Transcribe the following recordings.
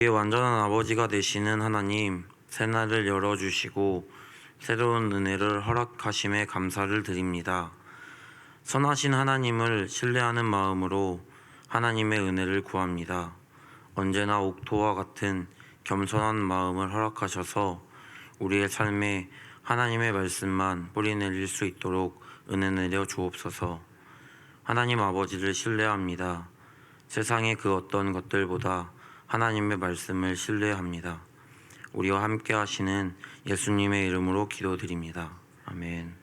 우리의 완전한 아버지가 되시는 하나님, 새날을 열어주시고 새로운 은혜를 허락하심에 감사를 드립니다. 선하신 하나님을 신뢰하는 마음으로 하나님의 은혜를 구합니다. 언제나 옥토와 같은 겸손한 마음을 허락하셔서 우리의 삶에 하나님의 말씀만 뿌리내릴 수 있도록 은혜 내려 주옵소서. 하나님 아버지를 신뢰합니다. 세상의 그 어떤 것들보다 하나님의 말씀을 신뢰합니다. 우리와 함께 하시는 예수님의 이름으로 기도드립니다. 아멘.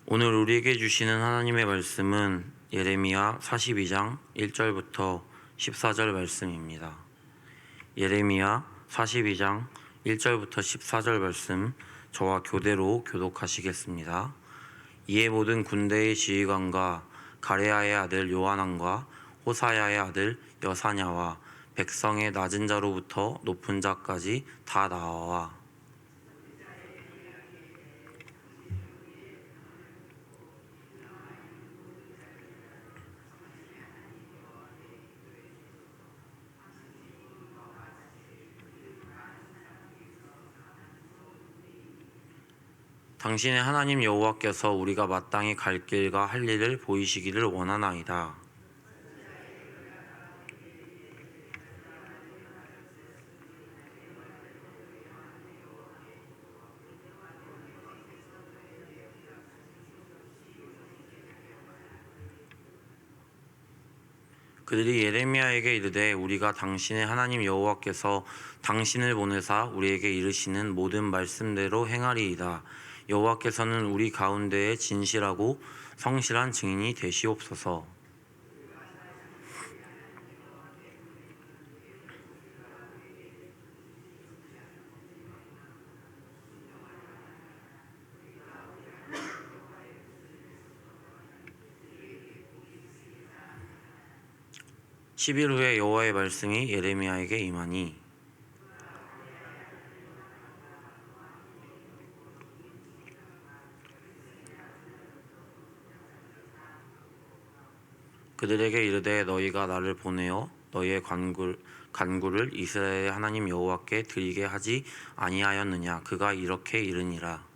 오늘 우리에게 주시는 하나님의 말씀은 예레미야 42장 1절부터 14절 말씀입니다. 예레미야 42장 1절부터 14절 말씀 저와 교대로 교독하시겠습니다. 이에 모든 군대의 지휘관과 가레야의 아들 요하난과 호사야의 아들 여사냐와 백성의 낮은 자로부터 높은 자까지 다 나와 당신의 하나님 여호와께서 우리가 마땅히 갈 길과 할 일을 보이시기를 원하나이다. 그들이 예레미야에게 이르되 우리가 당신의 하나님 여호와께서 당신을 보내사 우리에게 이르시는 모든 말씀대로 행하리이다. 여호와께서는 우리 가운데에 진실하고 성실한 증인이 되시옵소서. 10일 후에 여호와의 말씀이 예레미야에게 임하니 그들에게 이르되 너희가 나를 보내어 너희의 간구를 이스라엘의 하나님 여호와께 드리게 하지 아니하였느냐. 그가 이렇게 이르니라.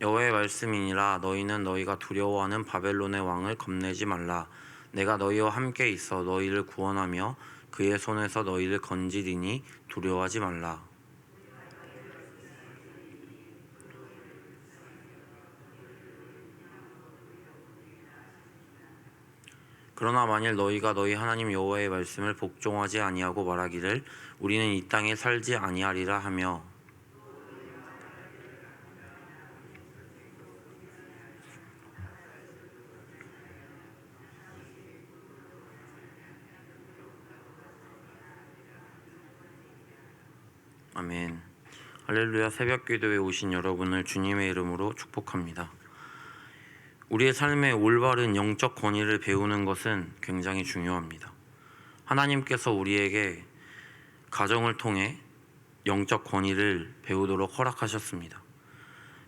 여호와의 말씀이니라. 너희는 너희가 두려워하는 바벨론의 왕을 겁내지 말라. 내가 너희와 함께 있어 너희를 구원하며 그의 손에서 너희를 건지리니 두려워하지 말라. 그러나 만일 너희가 너희 하나님 여호와의 말씀을 복종하지 아니하고 말하기를 우리는 이 땅에 살지 아니하리라 하며 아멘. 할렐루야. 새벽 기도에 오신 여러분을 주님의 이름으로 축복합니다. 우리의 삶의 올바른 영적 권위를 배우는 것은 굉장히 중요합니다. 하나님께서 우리에게 가정을 통해 영적 권위를 배우도록 허락하셨습니다.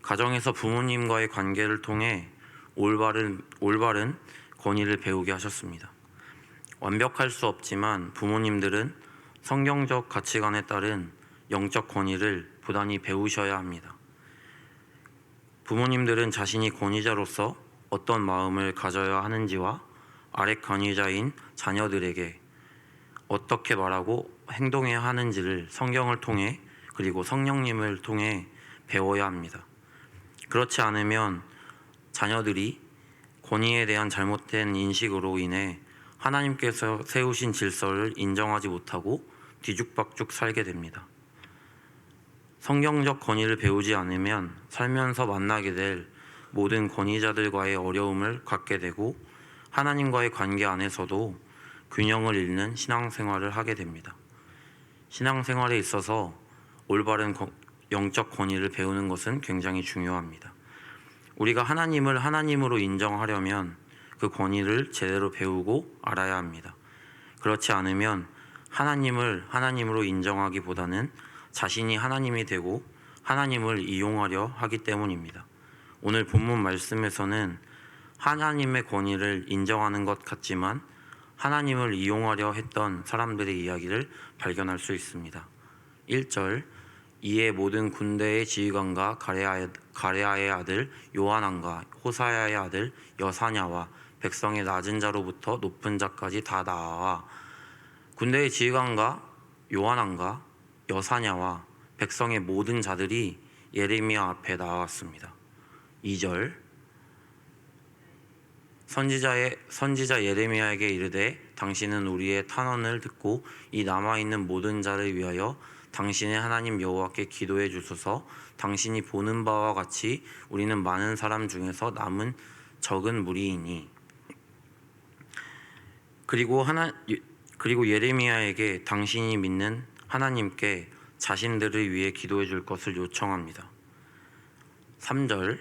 가정에서 부모님과의 관계를 통해 올바른 권위를 배우게 하셨습니다. 완벽할 수 없지만 부모님들은 성경적 가치관에 따른 영적 권위를 부단히 배우셔야 합니다. 부모님들은 자신이 권위자로서 어떤 마음을 가져야 하는지와 아래 권위자인 자녀들에게 어떻게 말하고 행동해야 하는지를 성경을 통해 그리고 성령님을 통해 배워야 합니다. 그렇지 않으면 자녀들이 권위에 대한 잘못된 인식으로 인해 하나님께서 세우신 질서를 인정하지 못하고 뒤죽박죽 살게 됩니다. 성경적 권위를 배우지 않으면 살면서 만나게 될 모든 권위자들과의 어려움을 갖게 되고 하나님과의 관계 안에서도 균형을 잃는 신앙생활을 하게 됩니다. 신앙생활에 있어서 올바른 영적 권위를 배우는 것은 굉장히 중요합니다. 우리가 하나님을 하나님으로 인정하려면 그 권위를 제대로 배우고 알아야 합니다. 그렇지 않으면 하나님을 하나님으로 인정하기보다는 자신이 하나님이 되고 하나님을 이용하려 하기 때문입니다. 오늘 본문 말씀에서는 하나님의 권위를 인정하는 것 같지만 하나님을 이용하려 했던 사람들의 이야기를 발견할 수 있습니다. 1절, 이에 모든 군대의 지휘관과 가레아의 아들 요하난과 호사야의 아들 여사냐와 백성의 낮은 자로부터 높은 자까지 다 나와 군대의 지휘관과 요하난과 여사냐와 백성의 모든 자들이 예레미야 앞에 나왔습니다. 2절, 선지자 예레미야에게 이르되 당신은 우리의 탄원을 듣고 이 남아있는 모든 자를 위하여 당신의 하나님 여호와께 기도해 주소서. 당신이 보는 바와 같이 우리는 많은 사람 중에서 남은 적은 무리이니. 그리고 예레미야에게 당신이 믿는 하나님께 자신들을 위해 기도해 줄 것을 요청합니다. 3절,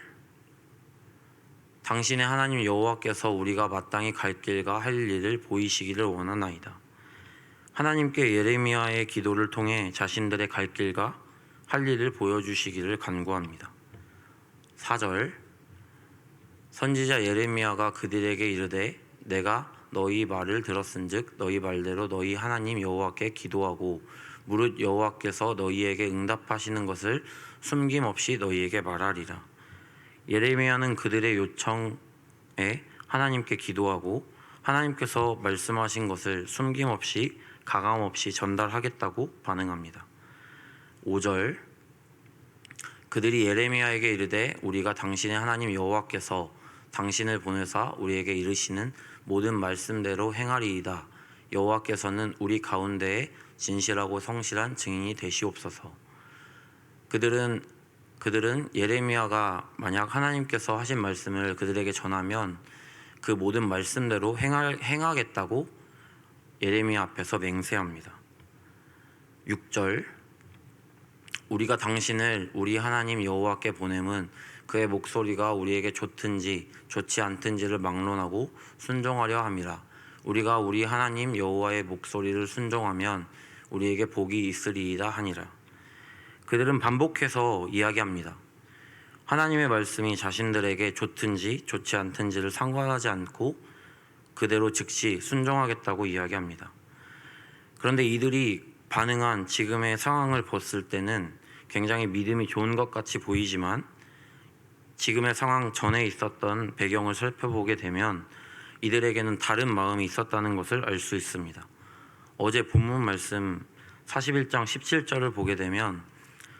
당신의 하나님 여호와께서 우리가 마땅히 갈 길과 할 일을 보이시기를 원하나이다. 하나님께 예레미야의 기도를 통해 자신들의 갈 길과 할 일을 보여주시기를 간구합니다. 4절, 선지자 예레미야가 그들에게 이르되 내가 너희 말을 들었은즉 너희 말대로 너희 하나님 여호와께 기도하고 무릇 여호와께서 너희에게 응답하시는 것을 숨김없이 너희에게 말하리라. 예레미야는 그들의 요청에 하나님께 기도하고 하나님께서 말씀하신 것을 숨김없이 가감없이 전달하겠다고 반응합니다. 5절, 그들이 예레미야에게 이르되 우리가 당신의 하나님 여호와께서 당신을 보내사 우리에게 이르시는 모든 말씀대로 행하리이다. 여호와께서는 우리 가운데에 진실하고 성실한 증인이 되시옵소서. 그들은 예레미야가 만약 하나님께서 하신 말씀을 그들에게 전하면 그 모든 말씀대로 행하겠다고 예레미야 앞에서 맹세합니다. 6절, 우리가 당신을 우리 하나님 여호와께 보냄은 그의 목소리가 우리에게 좋든지 좋지 않든지를 막론하고 순종하려 함이라. 우리가 우리 하나님 여호와의 목소리를 순종하면 우리에게 복이 있으리이다 하니라. 그들은 반복해서 이야기합니다. 하나님의 말씀이 자신들에게 좋든지 좋지 않든지를 상관하지 않고 그대로 즉시 순종하겠다고 이야기합니다. 그런데 이들이 반응한 지금의 상황을 봤을 때는 굉장히 믿음이 좋은 것 같이 보이지만 지금의 상황 전에 있었던 배경을 살펴보게 되면 이들에게는 다른 마음이 있었다는 것을 알 수 있습니다. 어제 본문 말씀 41장 17절을 보게 되면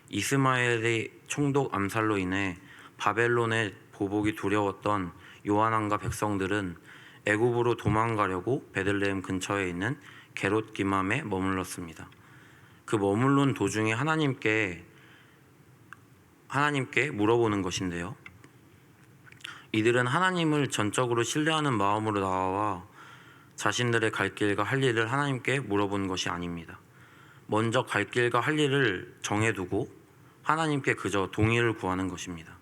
이스마엘의 총독 암살로 인해 바벨론의 보복이 두려웠던 요하난과 백성들은 애굽으로 도망가려고 베들레헴 근처에 있는 게롯 기맘에 머물렀습니다. 그 머물른 도중에 하나님께 물어보는 것인데요. 이들은 하나님을 전적으로 신뢰하는 마음으로 나와 자신들의 갈 길과 할 일을 하나님께 물어본 것이 아닙니다. 먼저 갈 길과 할 일을 정해두고 하나님께 그저 동의를 구하는 것입니다.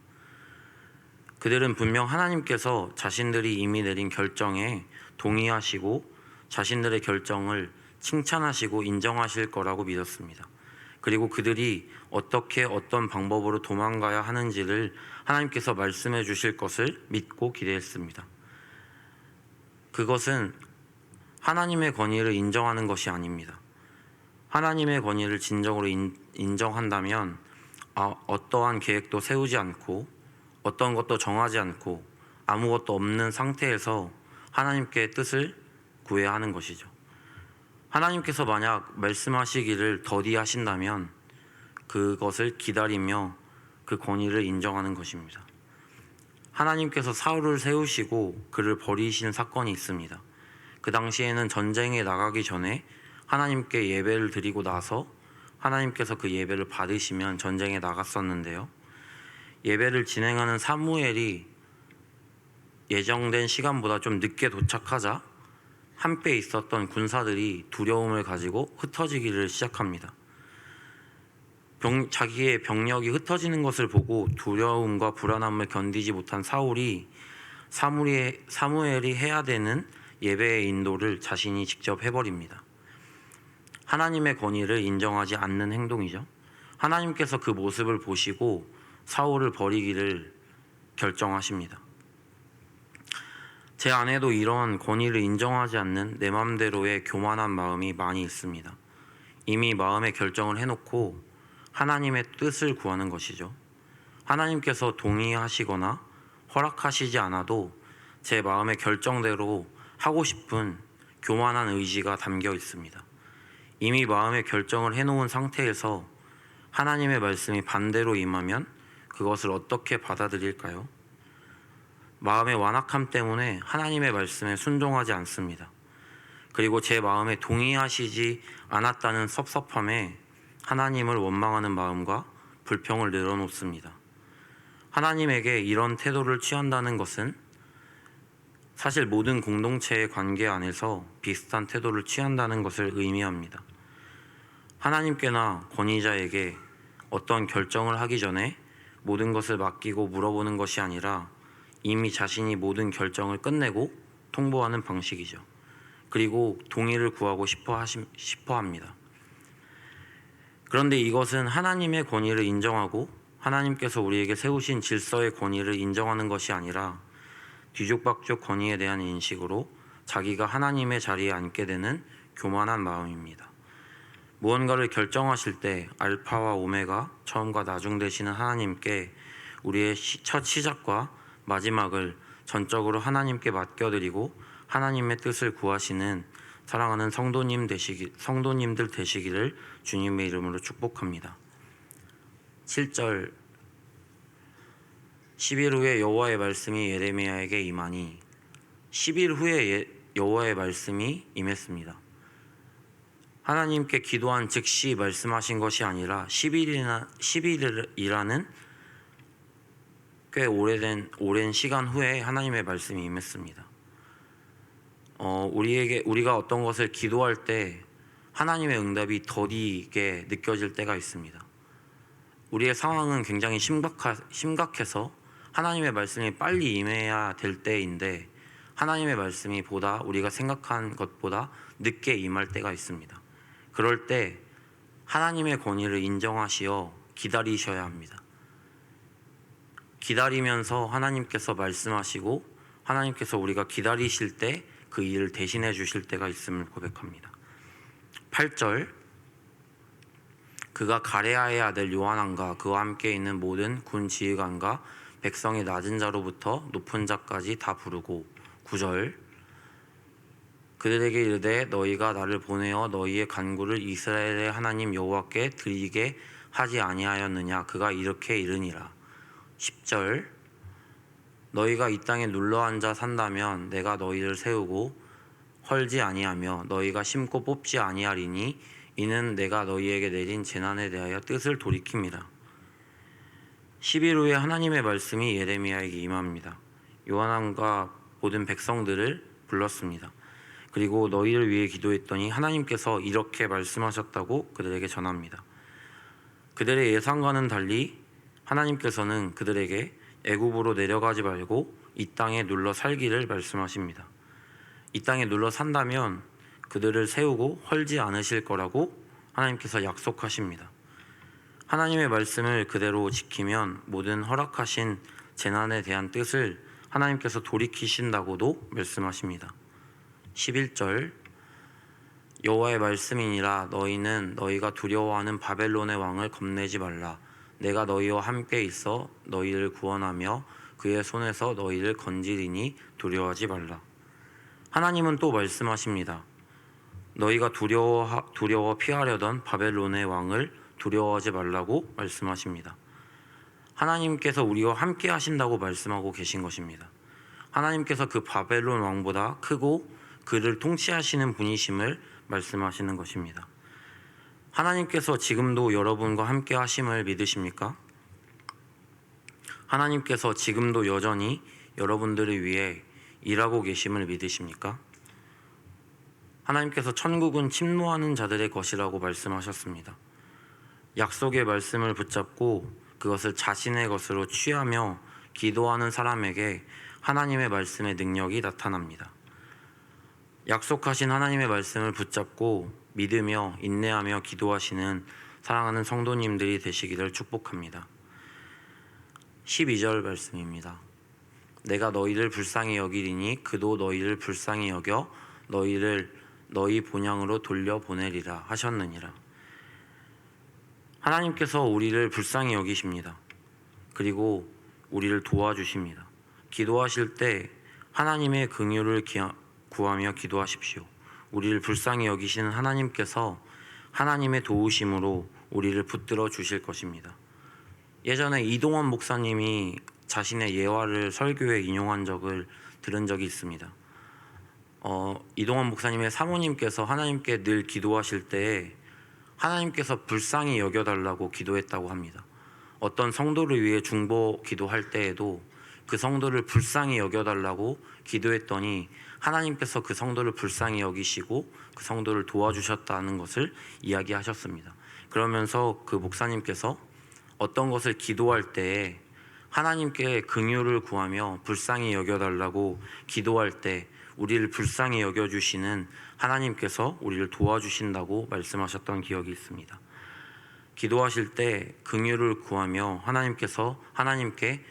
그들은 분명 하나님께서 자신들이 이미 내린 결정에 동의하시고 자신들의 결정을 칭찬하시고 인정하실 거라고 믿었습니다. 그리고 그들이 어떻게 어떤 방법으로 도망가야 하는지를 하나님께서 말씀해 주실 것을 믿고 기대했습니다. 그것은 하나님의 권위를 인정하는 것이 아닙니다. 하나님의 권위를 진정으로 인정한다면 어떠한 계획도 세우지 않고 어떤 것도 정하지 않고 아무것도 없는 상태에서 하나님께 뜻을 구해야 하는 것이죠. 하나님께서 만약 말씀하시기를 더디하신다면 그것을 기다리며 그 권위를 인정하는 것입니다. 하나님께서 사울을 세우시고 그를 버리신 사건이 있습니다. 그 당시에는 전쟁에 나가기 전에 하나님께 예배를 드리고 나서 하나님께서 그 예배를 받으시면 전쟁에 나갔었는데요. 예배를 진행하는 사무엘이 예정된 시간보다 좀 늦게 도착하자 함께 있었던 군사들이 두려움을 가지고 흩어지기를 시작합니다. 자기의 병력이 흩어지는 것을 보고 두려움과 불안함을 견디지 못한 사울이 사무엘이 해야 되는 예배의 인도를 자신이 직접 해버립니다. 하나님의 권위를 인정하지 않는 행동이죠. 하나님께서 그 모습을 보시고 사울을 버리기를 결정하십니다. 제 안에도 이런 권위를 인정하지 않는 내 맘대로의 교만한 마음이 많이 있습니다. 이미 마음의 결정을 해놓고 하나님의 뜻을 구하는 것이죠. 하나님께서 동의하시거나 허락하시지 않아도 제 마음의 결정대로 하고 싶은 교만한 의지가 담겨 있습니다. 이미 마음의 결정을 해놓은 상태에서 하나님의 말씀이 반대로 임하면 그것을 어떻게 받아들일까요? 마음의 완악함 때문에 하나님의 말씀에 순종하지 않습니다. 그리고 제 마음에 동의하시지 않았다는 섭섭함에 하나님을 원망하는 마음과 불평을 늘어놓습니다. 하나님에게 이런 태도를 취한다는 것은 사실 모든 공동체의 관계 안에서 비슷한 태도를 취한다는 것을 의미합니다. 하나님께나 권위자에게 어떤 결정을 하기 전에 모든 것을 맡기고 물어보는 것이 아니라 이미 자신이 모든 결정을 끝내고 통보하는 방식이죠. 그리고 동의를 구하고 싶어 합니다. 그런데 이것은 하나님의 권위를 인정하고 하나님께서 우리에게 세우신 질서의 권위를 인정하는 것이 아니라 뒤죽박죽 권위에 대한 인식으로 자기가 하나님의 자리에 앉게 되는 교만한 마음입니다. 무언가를 결정하실 때 알파와 오메가, 처음과 나중 되시는 하나님께 우리의 첫 시작과 마지막을 전적으로 하나님께 맡겨드리고 하나님의 뜻을 구하시는 사랑하는 성도님들 되시기를 주님의 이름으로 축복합니다. 7절 10일 후에 여호와의 말씀이 예레미야에게 임하니 10일 후에 여호와의 말씀이 임했습니다. 하나님께 기도한 즉시 말씀하신 것이 아니라 10일이라는 꽤 오랜 시간 후에 하나님의 말씀이 임했습니다. 우리가 어떤 것을 기도할 때 하나님의 응답이 더디게 느껴질 때가 있습니다. 우리의 상황은 굉장히 심각해서 하나님의 말씀이 빨리 임해야 될 때인데 하나님의 말씀이 우리가 생각한 것보다 늦게 임할 때가 있습니다. 그럴 때 하나님의 권위를 인정하시어 기다리셔야 합니다. 기다리면서 하나님께서 말씀하시고 하나님께서 우리가 기다리실 때 그 일을 대신해 주실 때가 있음을 고백합니다. 8절 그가 가레아의 아들 요하난과 그와 함께 있는 모든 군 지휘관과 백성의 낮은 자로부터 높은 자까지 다 부르고 9절 그들에게 이르되 너희가 나를 보내어 너희의 간구를 이스라엘의 하나님 여호와께 드리게 하지 아니하였느냐 그가 이렇게 이르니라. 10절 너희가 이 땅에 눌러앉아 산다면 내가 너희를 세우고 헐지 아니하며 너희가 심고 뽑지 아니하리니 이는 내가 너희에게 내린 재난에 대하여 뜻을 돌이킵니다. 10일 후에 하나님의 말씀이 예레미야에게 임합니다. 요한과 모든 백성들을 불렀습니다. 그리고 너희를 위해 기도했더니 하나님께서 이렇게 말씀하셨다고 그들에게 전합니다. 그들의 예상과는 달리 하나님께서는 그들에게 애굽으로 내려가지 말고 이 땅에 눌러 살기를 말씀하십니다. 이 땅에 눌러 산다면 그들을 세우고 헐지 않으실 거라고 하나님께서 약속하십니다. 하나님의 말씀을 그대로 지키면 모든 허락하신 재난에 대한 뜻을 하나님께서 돌이키신다고도 말씀하십니다. 11절 여호와의 말씀이니라 너희는 너희가 두려워하는 바벨론의 왕을 겁내지 말라. 내가 너희와 함께 있어 너희를 구원하며 그의 손에서 너희를 건지리니 두려워하지 말라. 하나님은 또 말씀하십니다. 너희가 두려워 피하려던 바벨론의 왕을 두려워하지 말라고 말씀하십니다. 하나님께서 우리와 함께 하신다고 말씀하고 계신 것입니다. 하나님께서 그 바벨론 왕보다 크고 그를 통치하시는 분이심을 말씀하시는 것입니다. 하나님께서 지금도 여러분과 함께 하심을 믿으십니까? 하나님께서 지금도 여전히 여러분들을 위해 일하고 계심을 믿으십니까? 하나님께서 천국은 침노하는 자들의 것이라고 말씀하셨습니다. 약속의 말씀을 붙잡고 그것을 자신의 것으로 취하며 기도하는 사람에게 하나님의 말씀의 능력이 나타납니다. 약속하신 하나님의 말씀을 붙잡고 믿으며 인내하며 기도하시는 사랑하는 성도님들이 되시기를 축복합니다. 12절 말씀입니다. 내가 너희를 불쌍히 여기리니 그도 너희를 불쌍히 여겨 너희를 너희 본향으로 돌려보내리라 하셨느니라. 하나님께서 우리를 불쌍히 여기십니다. 그리고 우리를 도와주십니다. 기도하실 때 하나님의 긍휼을 구하며 기도하십시오. 우리를 불쌍히 여기시는 하나님께서 하나님의 도우심으로 우리를 붙들어 주실 것입니다. 예전에 이동원 목사님이 자신의 예화를 설교에 인용한 적을 들은 적이 있습니다. 이동원 목사님의 사모님께서 하나님께 늘 기도하실 때 하나님께서 불쌍히 여겨달라고 기도했다고 합니다. 어떤 성도를 위해 중보 기도할 때에도 그 성도를 불쌍히 여겨달라고 기도했더니 하나님께서 그 성도를 불쌍히 여기시고 그 성도를 도와주셨다는 것을 이야기하셨습니다. 그러면서 그 목사님께서 어떤 것을 기도할 때 하나님께 긍휼을 구하며 불쌍히 여겨달라고 기도할 때 우리를 불쌍히 여겨주시는 하나님께서 우리를 도와주신다고 말씀하셨던 기억이 있습니다. 기도하실 때 긍휼을 구하며 하나님께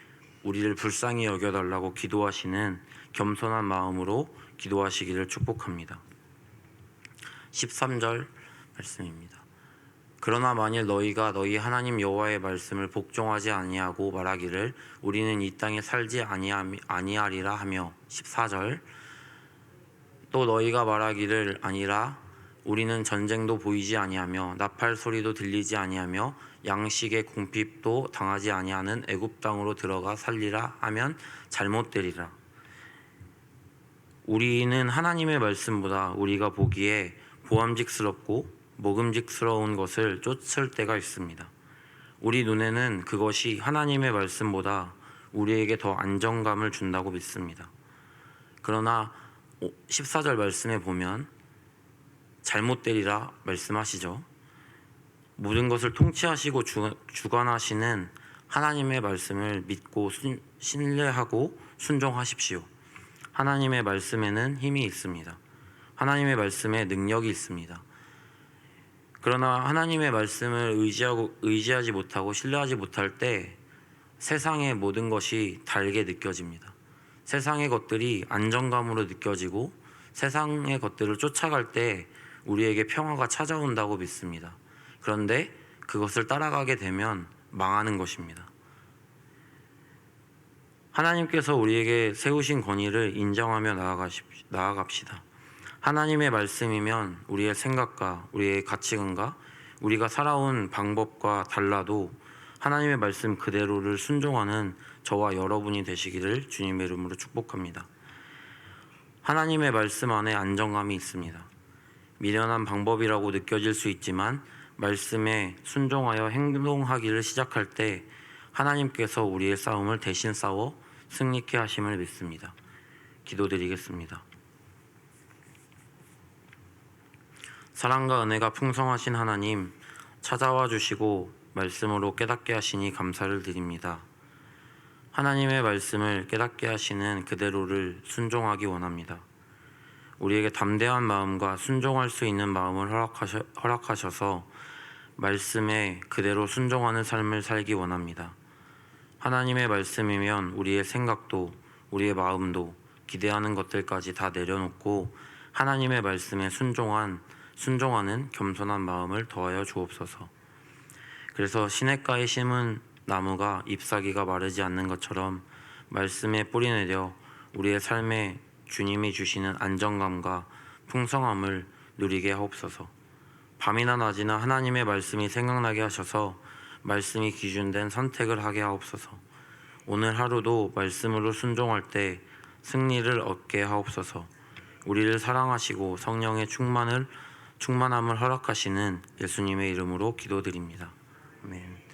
우리를 불쌍히 여겨달라고 기도하시는 겸손한 마음으로 기도하시기를 축복합니다. 13절 말씀입니다. 그러나 만일 너희가 너희 하나님 여호와의 말씀을 복종하지 아니하고 말하기를 우리는 이 땅에 살지 아니하리라 하며 14절 또 너희가 말하기를 아니라 우리는 전쟁도 보이지 아니하며 나팔 소리도 들리지 아니하며 양식의 궁핍도 당하지 아니하는 애굽 땅으로 들어가 살리라 하면 잘못되리라. 우리는 하나님의 말씀보다 우리가 보기에 보암직스럽고 먹음직스러운 것을 쫓을 때가 있습니다. 우리 눈에는 그것이 하나님의 말씀보다 우리에게 더 안정감을 준다고 믿습니다. 그러나 14절 말씀에 보면 잘못되리라 말씀하시죠. 모든 것을 통치하시고 주관하시는 하나님의 말씀을 믿고 신뢰하고 순종하십시오. 하나님의 말씀에는 힘이 있습니다. 하나님의 말씀에 능력이 있습니다. 그러나 하나님의 말씀을 의지하지 못하고 신뢰하지 못할 때 세상의 모든 것이 달게 느껴집니다. 세상의 것들이 안정감으로 느껴지고 세상의 것들을 쫓아갈 때 우리에게 평화가 찾아온다고 믿습니다. 그런데 그것을 따라가게 되면 망하는 것입니다. 하나님께서 우리에게 세우신 권위를 인정하며 나아갑시다. 하나님의 말씀이면 우리의 생각과 우리의 가치관과 우리가 살아온 방법과 달라도 하나님의 말씀 그대로를 순종하는 저와 여러분이 되시기를 주님의 이름으로 축복합니다. 하나님의 말씀 안에 안정감이 있습니다. 미련한 방법이라고 느껴질 수 있지만 말씀에 순종하여 행동하기를 시작할 때 하나님께서 우리의 싸움을 대신 싸워 승리케 하심을 믿습니다. 기도드리겠습니다. 사랑과 은혜가 풍성하신 하나님, 찾아와 주시고 말씀으로 깨닫게 하시니 감사를 드립니다. 하나님의 말씀을 깨닫게 하시는 그대로를 순종하기 원합니다. 우리에게 담대한 마음과 순종할 수 있는 마음을 허락하셔서 말씀에 그대로 순종하는 삶을 살기 원합니다. 하나님의 말씀이면 우리의 생각도 우리의 마음도 기대하는 것들까지 다 내려놓고 하나님의 말씀에 순종하는 겸손한 마음을 더하여 주옵소서. 그래서 시냇가에 심은 나무가 잎사귀가 마르지 않는 것처럼 말씀에 뿌리 내려 우리의 삶에 주님이 주시는 안정감과 풍성함을 누리게 하옵소서. 밤이나 낮이나 하나님의 말씀이 생각나게 하셔서 말씀이 기준된 선택을 하게 하옵소서. 오늘 하루도 말씀으로 순종할 때 승리를 얻게 하옵소서. 우리를 사랑하시고 성령의 충만함을 허락하시는 예수님의 이름으로 기도드립니다. 아멘.